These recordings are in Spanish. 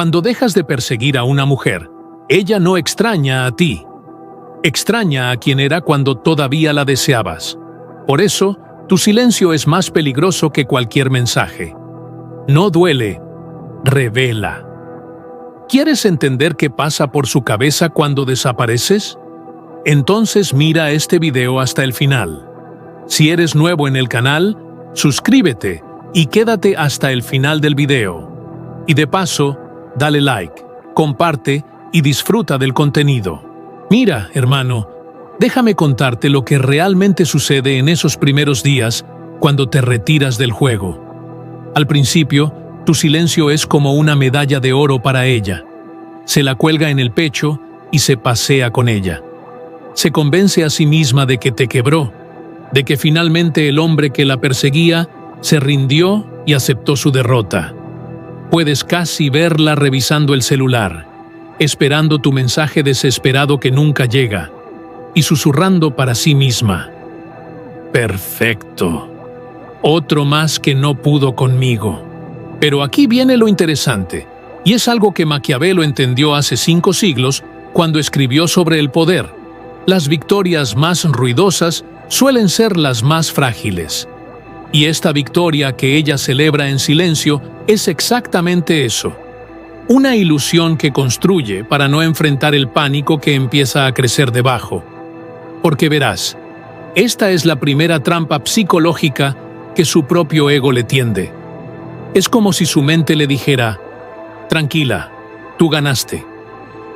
Cuando dejas de perseguir a una mujer, ella no extraña a ti. Extraña a quien era cuando todavía la deseabas. Por eso, tu silencio es más peligroso que cualquier mensaje. No duele, revela. ¿Quieres entender qué pasa por su cabeza cuando desapareces? Entonces mira este video hasta el final. Si eres nuevo en el canal, suscríbete y quédate hasta el final del video. Y de paso, dale like, comparte y disfruta del contenido. Mira, hermano, déjame contarte lo que realmente sucede en esos primeros días cuando te retiras del juego. Al principio, tu silencio es como una medalla de oro para ella. Se la cuelga en el pecho y se pasea con ella. Se convence a sí misma de que te quebró, de que finalmente el hombre que la perseguía se rindió y aceptó su derrota. Puedes casi verla revisando el celular, esperando tu mensaje desesperado que nunca llega, y susurrando para sí misma: perfecto. Otro más que no pudo conmigo. Pero aquí viene lo interesante, y es algo que Maquiavelo entendió hace 5 siglos cuando escribió sobre el poder. Las victorias más ruidosas suelen ser las más frágiles. Y esta victoria que ella celebra en silencio es exactamente eso. Una ilusión que construye para no enfrentar el pánico que empieza a crecer debajo. Porque verás, esta es la primera trampa psicológica que su propio ego le tiende. Es como si su mente le dijera: tranquila, tú ganaste.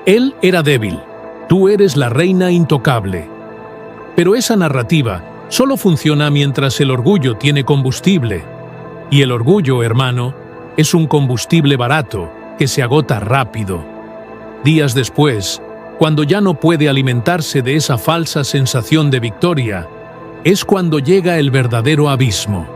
Él era débil, tú eres la reina intocable. Pero esa narrativa solo funciona mientras el orgullo tiene combustible. Y el orgullo, hermano, es un combustible barato que se agota rápido. Días después, cuando ya no puede alimentarse de esa falsa sensación de victoria, es cuando llega el verdadero abismo.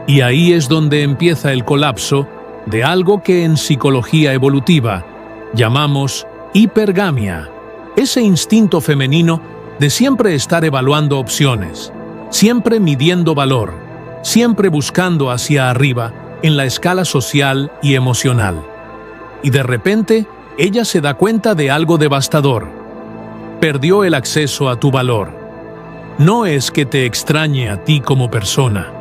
Y ahí es donde empieza el colapso de algo que en psicología evolutiva llamamos hipergamia, ese instinto femenino de siempre estar evaluando opciones, siempre midiendo valor, siempre buscando hacia arriba en la escala social y emocional. Y de repente, ella se da cuenta de algo devastador. Perdió el acceso a tu valor. No es que te extrañe a ti como persona.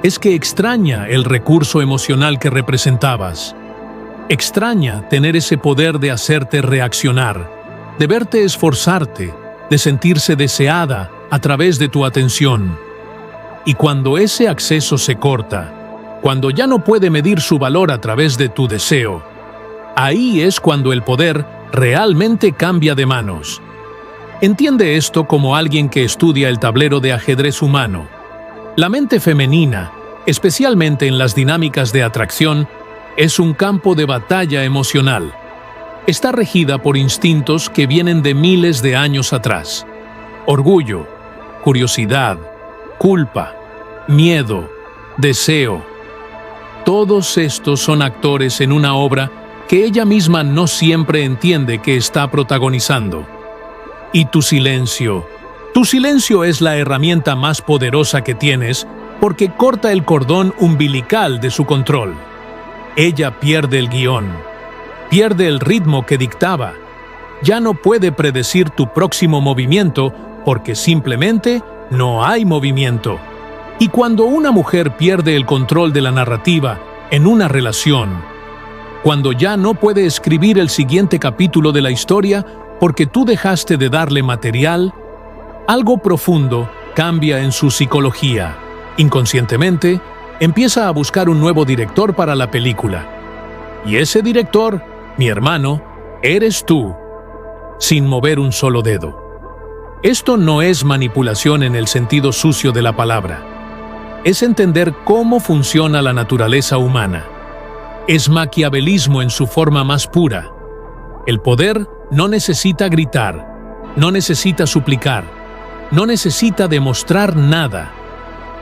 Es que extraña el recurso emocional que representabas. Extraña tener ese poder de hacerte reaccionar, de verte esforzarte, de sentirse deseada a través de tu atención. Y cuando ese acceso se corta, cuando ya no puede medir su valor a través de tu deseo, ahí es cuando el poder realmente cambia de manos. Entiende esto como alguien que estudia el tablero de ajedrez humano. La mente femenina, especialmente en las dinámicas de atracción, es un campo de batalla emocional. Está regida por instintos que vienen de miles de años atrás. Orgullo, curiosidad, culpa, miedo, deseo. Todos estos son actores en una obra que ella misma no siempre entiende que está protagonizando. Y tu silencio es la herramienta más poderosa que tienes porque corta el cordón umbilical de su control. Ella pierde el guión, pierde el ritmo que dictaba. Ya no puede predecir tu próximo movimiento porque simplemente no hay movimiento. Y cuando una mujer pierde el control de la narrativa en una relación, cuando ya no puede escribir el siguiente capítulo de la historia porque tú dejaste de darle material, algo profundo cambia en su psicología. Inconscientemente, empieza a buscar un nuevo director para la película. Y ese director, mi hermano, eres tú, sin mover un solo dedo. Esto no es manipulación en el sentido sucio de la palabra. Es entender cómo funciona la naturaleza humana. Es maquiavelismo en su forma más pura. El poder no necesita gritar, no necesita suplicar, no necesita demostrar nada.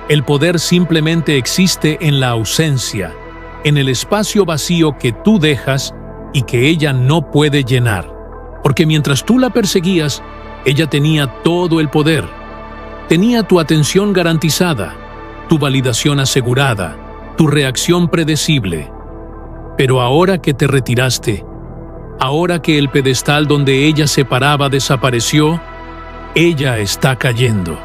El poder simplemente existe en la ausencia, en el espacio vacío que tú dejas y que ella no puede llenar. Porque mientras tú la perseguías, ella tenía todo el poder. Tenía tu atención garantizada, tu validación asegurada, tu reacción predecible. Pero ahora que te retiraste, ahora que el pedestal donde ella se paraba desapareció, ella está cayendo.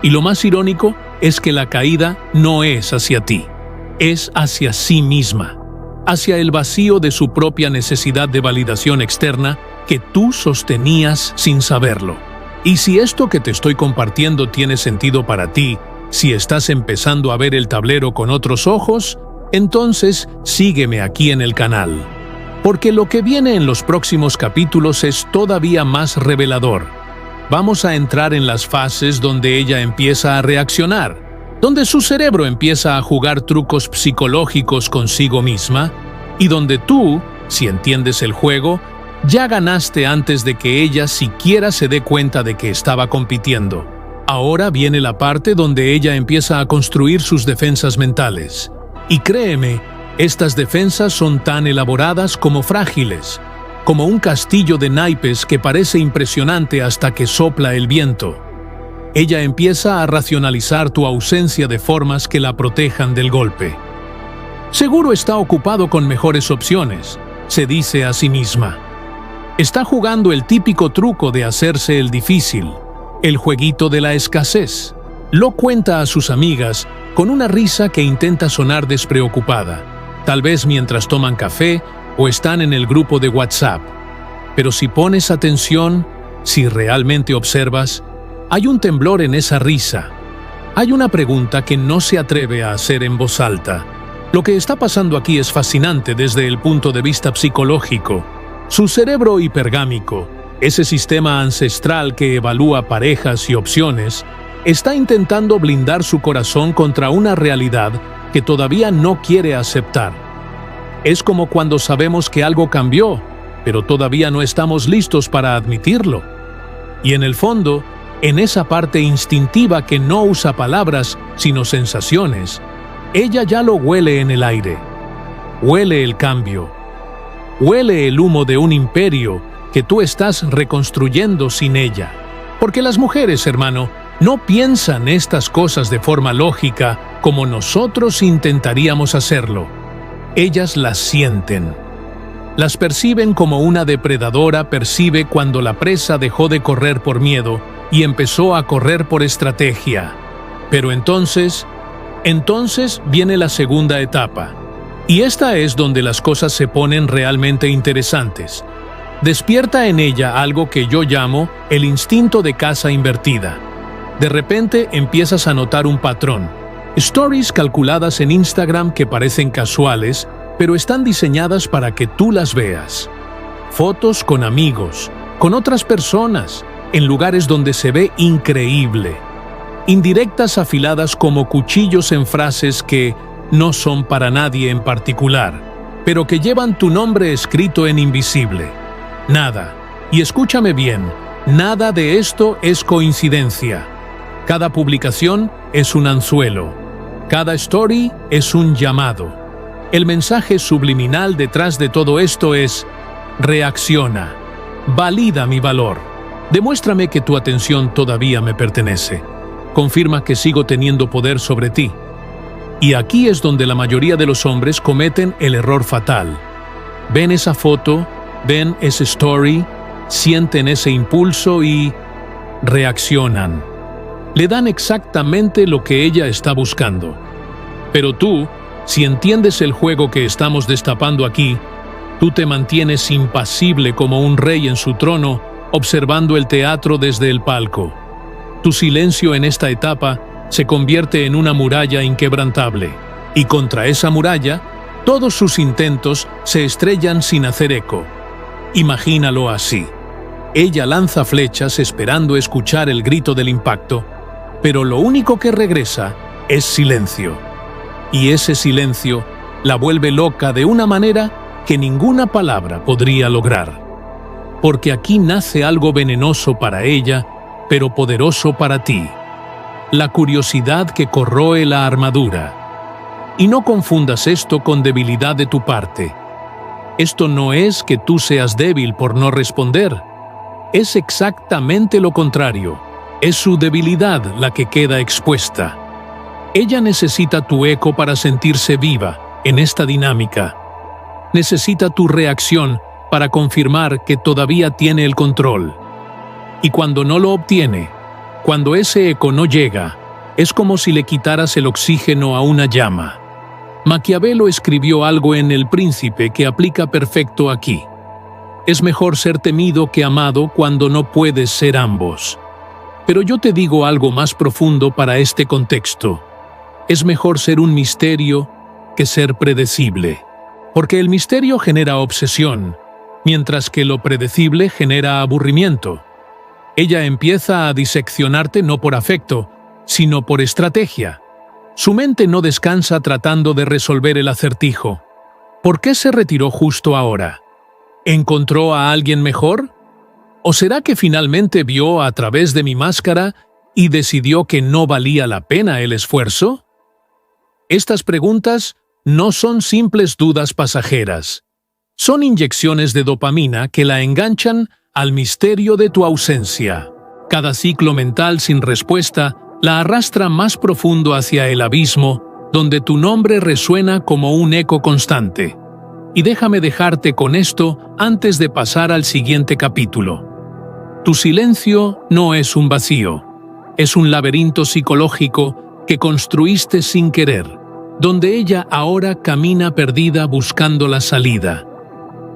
Y lo más irónico es que la caída no es hacia ti, es hacia sí misma, hacia el vacío de su propia necesidad de validación externa que tú sostenías sin saberlo. Y si esto que te estoy compartiendo tiene sentido para ti, si estás empezando a ver el tablero con otros ojos, entonces sígueme aquí en el canal. Porque lo que viene en los próximos capítulos es todavía más revelador. Vamos a entrar en las fases donde ella empieza a reaccionar, donde su cerebro empieza a jugar trucos psicológicos consigo misma, y donde tú, si entiendes el juego, ya ganaste antes de que ella siquiera se dé cuenta de que estaba compitiendo. Ahora viene la parte donde ella empieza a construir sus defensas mentales. Y créeme, estas defensas son tan elaboradas como frágiles, como un castillo de naipes que parece impresionante hasta que sopla el viento. Ella empieza a racionalizar tu ausencia de formas que la protejan del golpe. Seguro está ocupado con mejores opciones, se dice a sí misma. Está jugando el típico truco de hacerse el difícil, el jueguito de la escasez. Lo cuenta a sus amigas con una risa que intenta sonar despreocupada, tal vez mientras toman café o están en el grupo de WhatsApp. Pero si pones atención, si realmente observas, hay un temblor en esa risa. Hay una pregunta que no se atreve a hacer en voz alta. Lo que está pasando aquí es fascinante desde el punto de vista psicológico. Su cerebro hipergámico, ese sistema ancestral que evalúa parejas y opciones, está intentando blindar su corazón contra una realidad que todavía no quiere aceptar. Es como cuando sabemos que algo cambió, pero todavía no estamos listos para admitirlo. Y en el fondo, en esa parte instintiva que no usa palabras, sino sensaciones, ella ya lo huele en el aire. Huele el cambio. Huele el humo de un imperio que tú estás reconstruyendo sin ella. Porque las mujeres, hermano, no piensan estas cosas de forma lógica como nosotros intentaríamos hacerlo. Ellas las sienten. Las perciben como una depredadora percibe cuando la presa dejó de correr por miedo y empezó a correr por estrategia. Pero entonces viene la segunda etapa. Y esta es donde las cosas se ponen realmente interesantes. Despierta en ella algo que yo llamo el instinto de caza invertida. De repente empiezas a notar un patrón. Stories calculadas en Instagram que parecen casuales, pero están diseñadas para que tú las veas. Fotos con amigos, con otras personas, en lugares donde se ve increíble. Indirectas afiladas como cuchillos en frases que no son para nadie en particular, pero que llevan tu nombre escrito en invisible. Nada, y escúchame bien, nada de esto es coincidencia. Cada publicación es un anzuelo. Cada story es un llamado. El mensaje subliminal detrás de todo esto es: reacciona, valida mi valor, demuéstrame que tu atención todavía me pertenece, confirma que sigo teniendo poder sobre ti. Y aquí es donde la mayoría de los hombres cometen el error fatal. Ven esa foto, ven ese story, sienten ese impulso y reaccionan. Le dan exactamente lo que ella está buscando. Pero tú, si entiendes el juego que estamos destapando aquí, tú te mantienes impasible como un rey en su trono, observando el teatro desde el palco. Tu silencio en esta etapa se convierte en una muralla inquebrantable, y contra esa muralla, todos sus intentos se estrellan sin hacer eco. Imagínalo así. Ella lanza flechas esperando escuchar el grito del impacto, pero lo único que regresa es silencio. Y ese silencio la vuelve loca de una manera que ninguna palabra podría lograr. Porque aquí nace algo venenoso para ella, pero poderoso para ti. La curiosidad que corroe la armadura. Y no confundas esto con debilidad de tu parte. Esto no es que tú seas débil por no responder. Es exactamente lo contrario. Es su debilidad la que queda expuesta. Ella necesita tu eco para sentirse viva en esta dinámica. necesita tu reacción para confirmar que todavía tiene el control. Y cuando no lo obtiene, cuando ese eco no llega, es como si le quitaras el oxígeno a una llama. Maquiavelo escribió algo en El Príncipe que aplica perfecto aquí. Es mejor ser temido que amado cuando no puedes ser ambos. Pero yo te digo algo más profundo para este contexto. Es mejor ser un misterio que ser predecible. Porque el misterio genera obsesión, mientras que lo predecible genera aburrimiento. Ella empieza a diseccionarte no por afecto, sino por estrategia. Su mente no descansa tratando de resolver el acertijo. ¿Por qué se retiró justo ahora? ¿Encontró a alguien mejor? ¿O será que finalmente vio a través de mi máscara y decidió que no valía la pena el esfuerzo? Estas preguntas no son simples dudas pasajeras. Son inyecciones de dopamina que la enganchan al misterio de tu ausencia. Cada ciclo mental sin respuesta la arrastra más profundo hacia el abismo, donde tu nombre resuena como un eco constante. Y déjame dejarte con esto antes de pasar al siguiente capítulo. Tu silencio no es un vacío, es un laberinto psicológico que construiste sin querer, donde ella ahora camina perdida buscando la salida.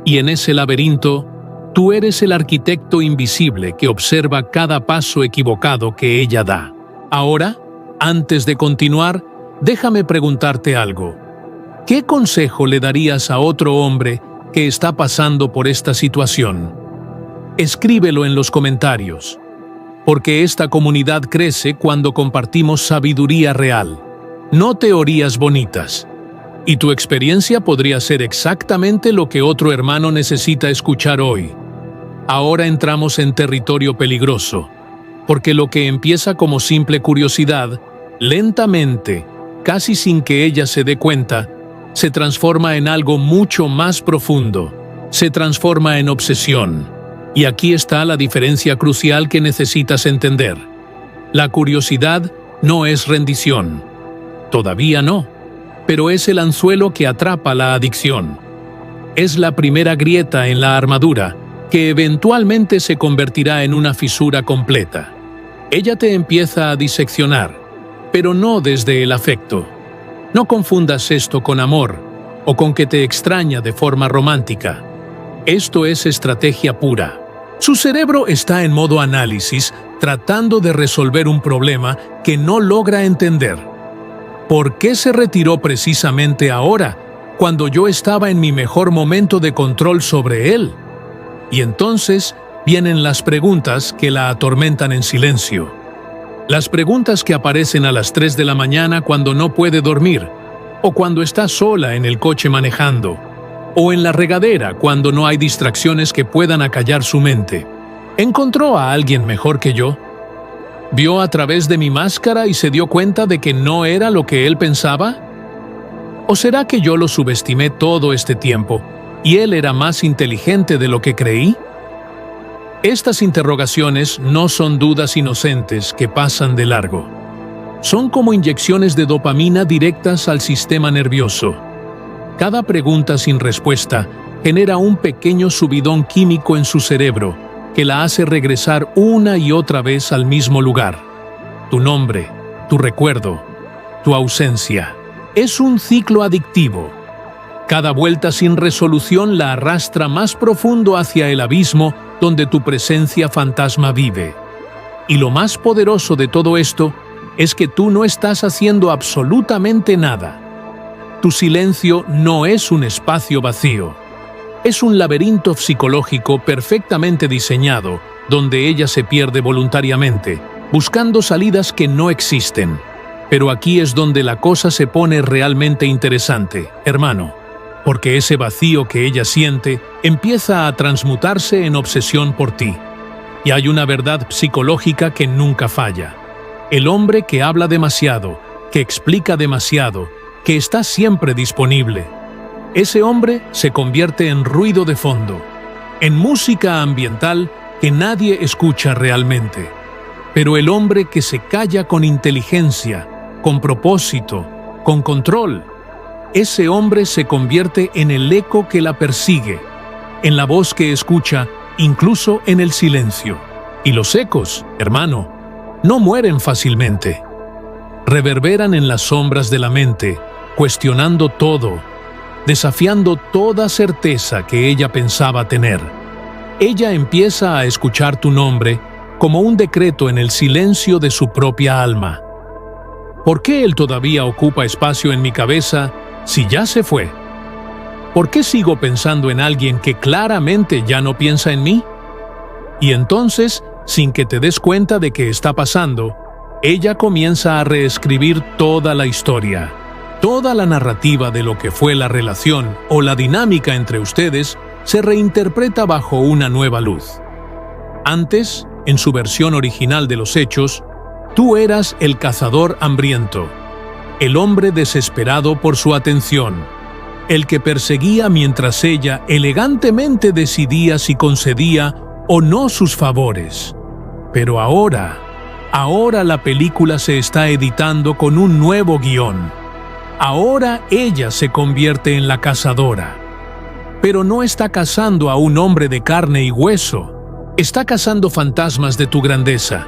Y en ese laberinto, tú eres el arquitecto invisible que observa cada paso equivocado que ella da. Ahora, antes de continuar, déjame preguntarte algo. ¿Qué consejo le darías a otro hombre que está pasando por esta situación? Escríbelo en los comentarios, porque esta comunidad crece cuando compartimos sabiduría real, no teorías bonitas. Y tu experiencia podría ser exactamente lo que otro hermano necesita escuchar hoy. Ahora entramos en territorio peligroso, porque lo que empieza como simple curiosidad, lentamente, casi sin que ella se dé cuenta, se transforma en algo mucho más profundo, se transforma en obsesión. Y aquí está la diferencia crucial que necesitas entender. La curiosidad no es rendición. Todavía no, pero es el anzuelo que atrapa la adicción. Es la primera grieta en la armadura, que eventualmente se convertirá en una fisura completa. Ella te empieza a diseccionar, pero no desde el afecto. No confundas esto con amor o con que te extraña de forma romántica. Esto es estrategia pura. Su cerebro está en modo análisis, tratando de resolver un problema que no logra entender. ¿Por qué se retiró precisamente ahora, cuando yo estaba en mi mejor momento de control sobre él? Y entonces vienen las preguntas que la atormentan en silencio. Las preguntas que aparecen a las 3 de la mañana cuando no puede dormir, o cuando está sola en el coche manejando, o en la regadera cuando no hay distracciones que puedan acallar su mente. ¿Encontró a alguien mejor que yo? ¿Vio a través de mi máscara y se dio cuenta de que no era lo que él pensaba? ¿O será que yo lo subestimé todo este tiempo y él era más inteligente de lo que creí? Estas interrogaciones no son dudas inocentes que pasan de largo. Son como inyecciones de dopamina directas al sistema nervioso. Cada pregunta sin respuesta genera un pequeño subidón químico en su cerebro que la hace regresar una y otra vez al mismo lugar. Tu nombre, tu recuerdo, tu ausencia. Es un ciclo adictivo. Cada vuelta sin resolución la arrastra más profundo hacia el abismo donde tu presencia fantasma vive. Y lo más poderoso de todo esto es que tú no estás haciendo absolutamente nada. Tu silencio no es un espacio vacío. Es un laberinto psicológico perfectamente diseñado, donde ella se pierde voluntariamente, buscando salidas que no existen. Pero aquí es donde la cosa se pone realmente interesante, hermano, porque ese vacío que ella siente empieza a transmutarse en obsesión por ti. Y hay una verdad psicológica que nunca falla. El hombre que habla demasiado, que explica demasiado, que está siempre disponible. Ese hombre se convierte en ruido de fondo, en música ambiental que nadie escucha realmente. Pero el hombre que se calla con inteligencia, con propósito, con control, ese hombre se convierte en el eco que la persigue, en la voz que escucha, incluso en el silencio. Y los ecos, hermano, no mueren fácilmente. Reverberan en las sombras de la mente, cuestionando todo, desafiando toda certeza que ella pensaba tener. Ella empieza a escuchar tu nombre como un decreto en el silencio de su propia alma. ¿Por qué él todavía ocupa espacio en mi cabeza si ya se fue? ¿Por qué sigo pensando en alguien que claramente ya no piensa en mí? Y entonces, sin que te des cuenta de qué está pasando, ella comienza a reescribir toda la historia. Toda la narrativa de lo que fue la relación o la dinámica entre ustedes se reinterpreta bajo una nueva luz. Antes, en su versión original de los hechos, tú eras el cazador hambriento, el hombre desesperado por su atención, el que perseguía mientras ella elegantemente decidía si concedía o no sus favores. Pero ahora la película se está editando con un nuevo guión. Ahora ella se convierte en la cazadora. Pero no está cazando a un hombre de carne y hueso. Está cazando fantasmas de tu grandeza.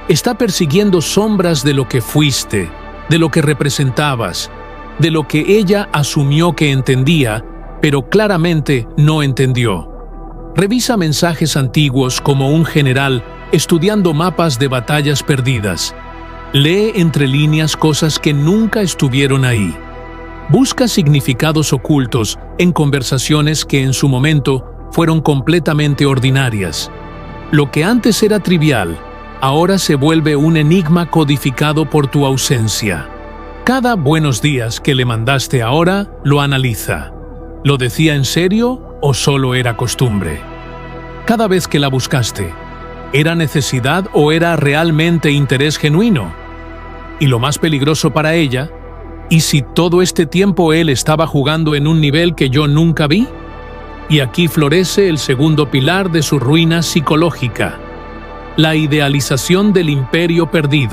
Está persiguiendo sombras de lo que fuiste, de lo que representabas, de lo que ella asumió que entendía, pero claramente no entendió. Revisa mensajes antiguos como un general estudiando mapas de batallas perdidas. Lee entre líneas cosas que nunca estuvieron ahí. Busca significados ocultos en conversaciones que en su momento fueron completamente ordinarias. Lo que antes era trivial, ahora se vuelve un enigma codificado por tu ausencia. Cada buenos días que le mandaste ahora lo analiza. ¿Lo decía en serio o solo era costumbre? Cada vez que la buscaste, ¿era necesidad o era realmente interés genuino? Y lo más peligroso para ella, ¿y si todo este tiempo él estaba jugando en un nivel que yo nunca vi? Y aquí florece el segundo pilar de su ruina psicológica, la idealización del imperio perdido.